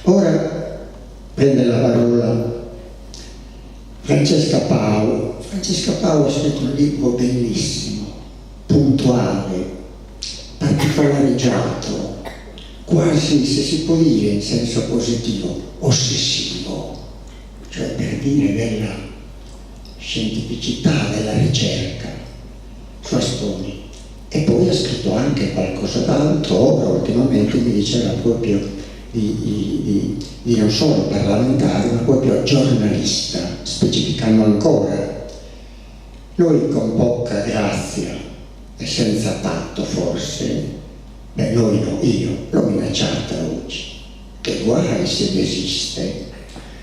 Ora prende la parola Francesca Pau. Francesca Pau ha scritto un libro bellissimo, puntuale, particolareggiato, quasi, se si può dire in senso positivo, ossessivo, cioè per dire della scientificità della ricerca su Asproni. E poi ha scritto anche qualcosa d'altro. Ora ultimamente mi diceva proprio di non solo parlamentare, ma proprio giornalista, specificando ancora. Noi con poca grazia e senza tatto forse, noi no, io l'ho minacciata oggi, che guai se desiste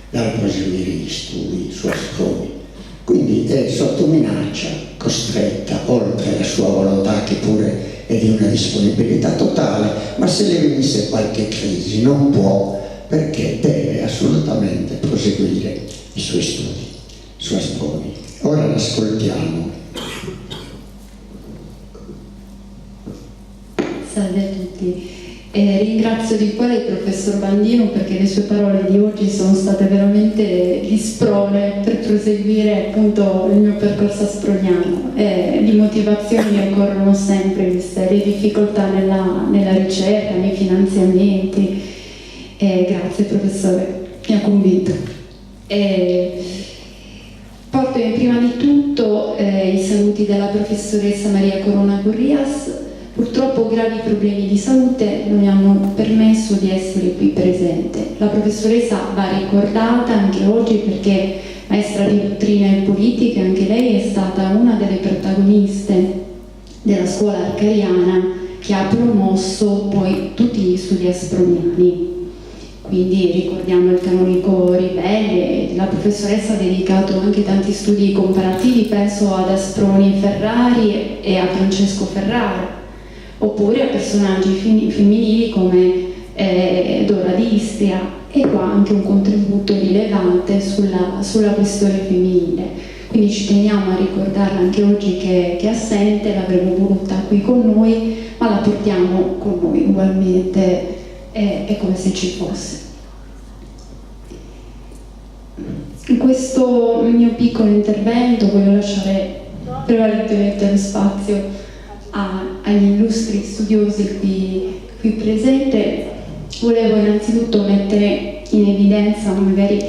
dal proseguire gli studi su Asproni. Quindi è sotto minaccia, costretta, oltre la sua volontà che pure è di una disponibilità totale, ma se le venisse qualche crisi non può, perché deve assolutamente proseguire i suoi studi su Asproni. Ora l'ascoltiamo. Salve a tutti. Ringrazio di cuore il professor Bandino perché le sue parole di oggi sono state veramente di sprone per proseguire appunto il mio percorso asproniano. Di motivazioni mi occorrono sempre, viste le difficoltà nella ricerca, nei finanziamenti. Grazie professore, mi ha convinto. Porto prima di tutto i saluti della professoressa Maria Corona Corrias. Purtroppo gravi problemi di salute non mi hanno permesso di essere qui presente. La professoressa va ricordata anche oggi perché maestra di dottrina e politica, anche lei è stata una delle protagoniste della scuola arcariana che ha promosso poi tutti gli studi asproniani. Quindi ricordiamo il canonico Ribelli, la professoressa ha dedicato anche tanti studi comparativi, penso ad Asproni Ferrari e a Francesco Ferraro, oppure a personaggi femminili come Dora d'Istria, e qua anche un contributo rilevante sulla questione femminile. Quindi ci teniamo a ricordarla anche oggi che è assente, l'avremmo voluta qui con noi, ma la portiamo con noi ugualmente, è come se ci fosse. In questo mio piccolo intervento voglio lasciare prevalentemente lo spazio agli illustri studiosi qui presenti. Volevo innanzitutto mettere in evidenza magari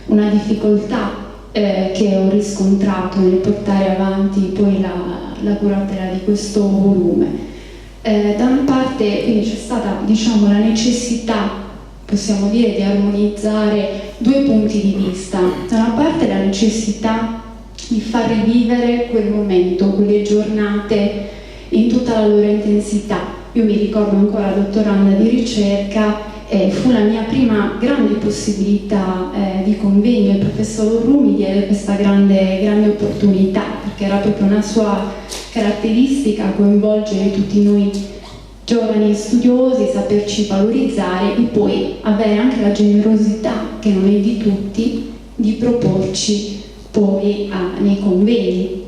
una difficoltà che ho riscontrato nel portare avanti poi la curatura di questo volume. Da una parte quindi c'è stata, diciamo, la necessità, possiamo dire, di armonizzare due punti di vista. Da una parte la necessità di far rivivere quel momento, quelle giornate in tutta la loro intensità. Io mi ricordo ancora dottoranda di ricerca, fu la mia prima grande possibilità di convegno. Il professor Orru mi diede questa grande opportunità, perché era proprio una sua caratteristica coinvolgere tutti noi giovani studiosi, saperci valorizzare e poi avere anche la generosità, che non è di tutti, di proporci poi nei convegni.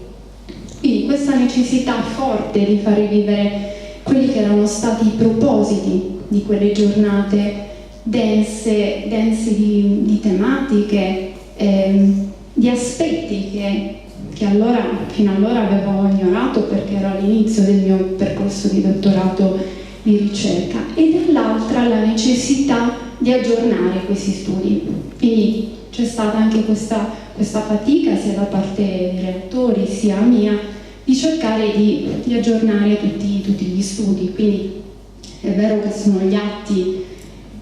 Quindi questa necessità forte di far rivivere quelli che erano stati i propositi di quelle giornate dense di tematiche, di aspetti che fino allora avevo ignorato perché ero all'inizio del mio percorso di dottorato di ricerca, e dall'altra la necessità di aggiornare questi studi. Quindi c'è stata anche questa fatica sia da parte dei relatori sia mia di cercare di aggiornare tutti gli studi. Quindi è vero che sono gli atti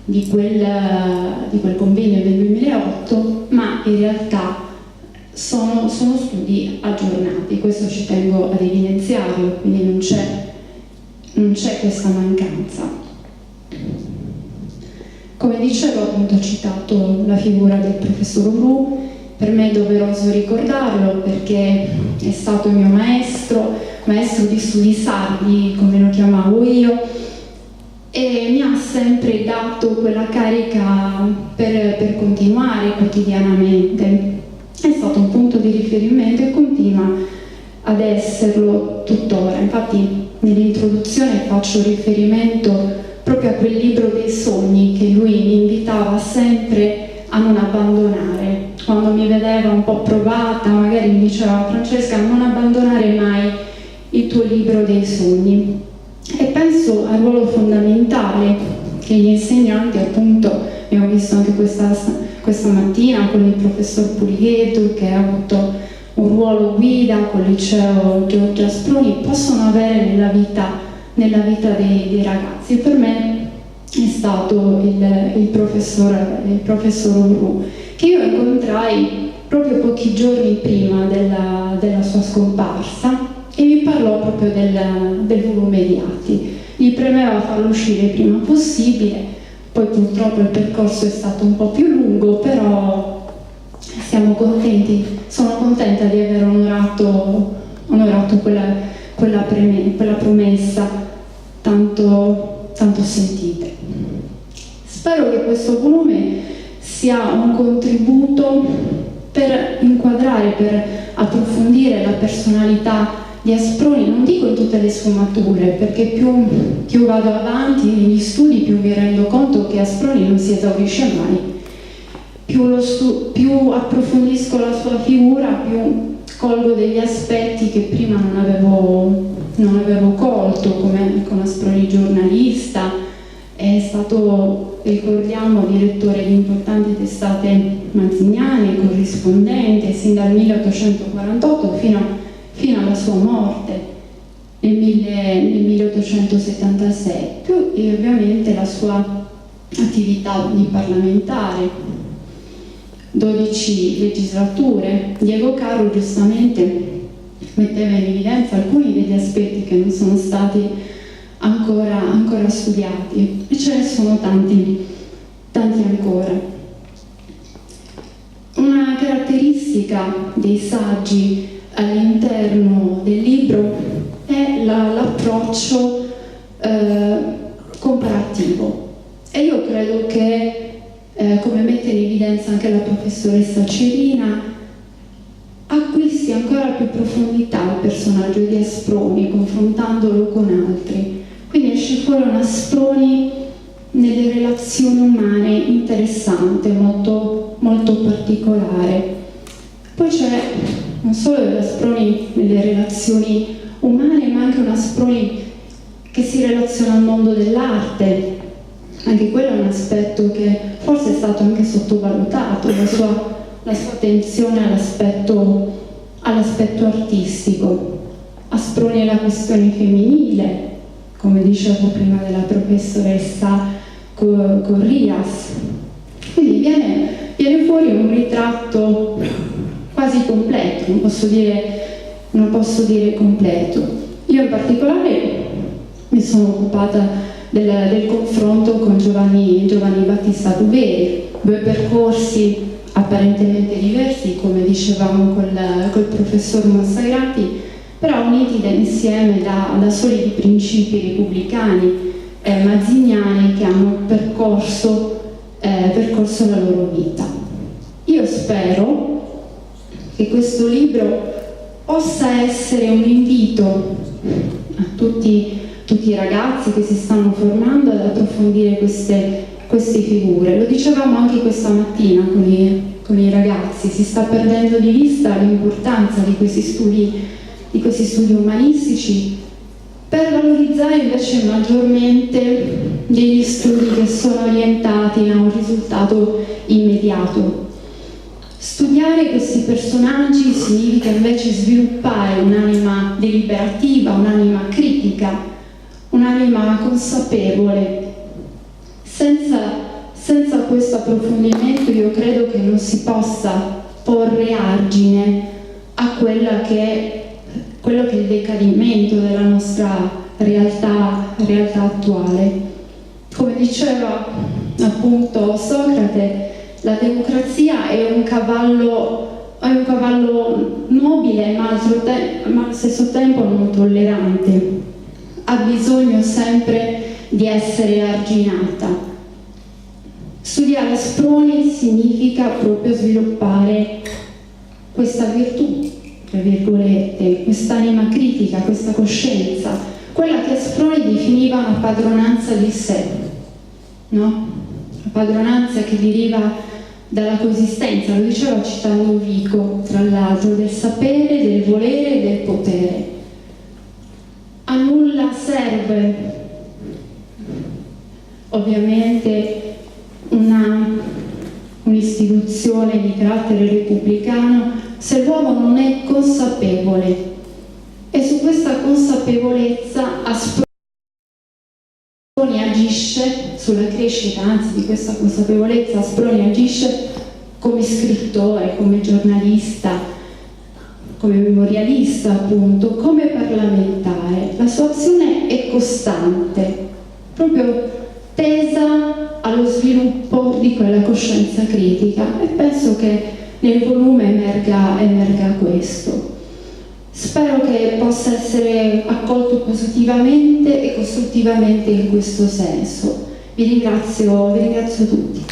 di quel convegno del 2008, ma in realtà sono studi aggiornati, questo ci tengo ad evidenziarlo, quindi non c'è questa mancanza. Come dicevo, appunto, ho citato la figura del professor Orru. Per me è doveroso ricordarlo perché è stato il mio maestro di studi sardi, come lo chiamavo io, e mi ha sempre dato quella carica per continuare quotidianamente. È stato un punto di riferimento e continua ad esserlo tuttora. Infatti nell'introduzione faccio riferimento proprio a quel libro dei sogni che lui mi invitava sempre a non abbandonare. Quando mi vedeva un po' provata, magari mi diceva: Francesca, non abbandonare mai il tuo libro dei sogni. E penso al ruolo fondamentale che gli insegnanti, appunto, abbiamo visto anche questa mattina con il professor Pulighetto, che ha avuto un ruolo guida col liceo Giorgio Asproni, possono avere nella vita dei ragazzi. E per me è stato il professor Urru, che io incontrai proprio pochi giorni prima della sua scomparsa, e mi parlò proprio del volume di atti. Gli premeva farlo uscire il prima possibile, poi purtroppo il percorso è stato un po' più lungo, però siamo contenti, sono contenta di aver onorato quella promessa tanto sentita. Spero che questo volume sia un contributo per inquadrare, per approfondire la personalità di Asproni, non dico in tutte le sfumature, perché più vado avanti negli studi più mi rendo conto che Asproni non si esaurisce mai. Più approfondisco la sua figura, più colgo degli aspetti che prima non avevo colto, come con Asproni giornalista. È stato, ricordiamo, direttore di importanti testate mazziniane, corrispondente sin dal 1848 fino alla sua morte nel 1876, più ovviamente la sua attività di parlamentare, 12 legislature. Diego Carro giustamente metteva in evidenza alcuni degli aspetti che non sono stati ancora studiati, e ce ne sono tanti ancora. Una caratteristica dei saggi all'interno del libro è l'approccio comparativo, e io credo che, come mette in evidenza anche la professoressa Cerina, acquisti ancora più profondità il personaggio di Asproni confrontandolo con altri. Quindi esce fuori un Asproni nelle relazioni umane interessante, molto, molto particolare. Poi c'è non solo l'Asproni nelle relazioni umane, ma anche un Asproni che si relaziona al mondo dell'arte. Anche quello è un aspetto che forse è stato anche sottovalutato, la sua attenzione all'aspetto artistico. Asproni è la questione femminile, come dicevo prima della professoressa Corrias. Quindi viene fuori un ritratto quasi completo, non posso dire completo. Io in particolare mi sono occupata del confronto con Giovanni Battista Duveri, due percorsi apparentemente diversi, come dicevamo col professor Massagrati, però uniti insieme da solidi principi repubblicani mazziniani che hanno percorso la loro vita. Io spero che questo libro possa essere un invito a tutti i ragazzi che si stanno formando ad approfondire queste figure. Lo dicevamo anche questa mattina con i ragazzi, si sta perdendo di vista l'importanza di questi studi umanistici, per valorizzare invece maggiormente degli studi che sono orientati a un risultato immediato. Studiare questi personaggi significa invece sviluppare un'anima deliberativa, un'anima critica, un'anima consapevole. Senza questo approfondimento io credo che non si possa porre argine a quello che è il decadimento della nostra realtà attuale. Come diceva appunto Socrate, la democrazia è un cavallo nobile, ma allo stesso tempo non tollerante. Ha bisogno sempre di essere arginata. Studiare Asproni significa proprio sviluppare questa virtù tra virgolette, quest'anima critica, questa coscienza, quella che Asproni definiva una padronanza di sé, no? La padronanza che deriva dalla consistenza, lo diceva citando Vico, tra l'altro, del sapere, del volere e del potere. A nulla serve ovviamente un'istituzione di carattere repubblicano se l'uomo non è consapevole, e su questa consapevolezza Asproni agisce, sulla crescita anzi di questa consapevolezza Asproni agisce come scrittore, come giornalista, come memorialista appunto, come parlamentare. La sua azione è costante, proprio tesa allo sviluppo di quella coscienza critica, e penso che nel volume emerga questo. Spero che possa essere accolto positivamente e costruttivamente in questo senso. Vi ringrazio tutti.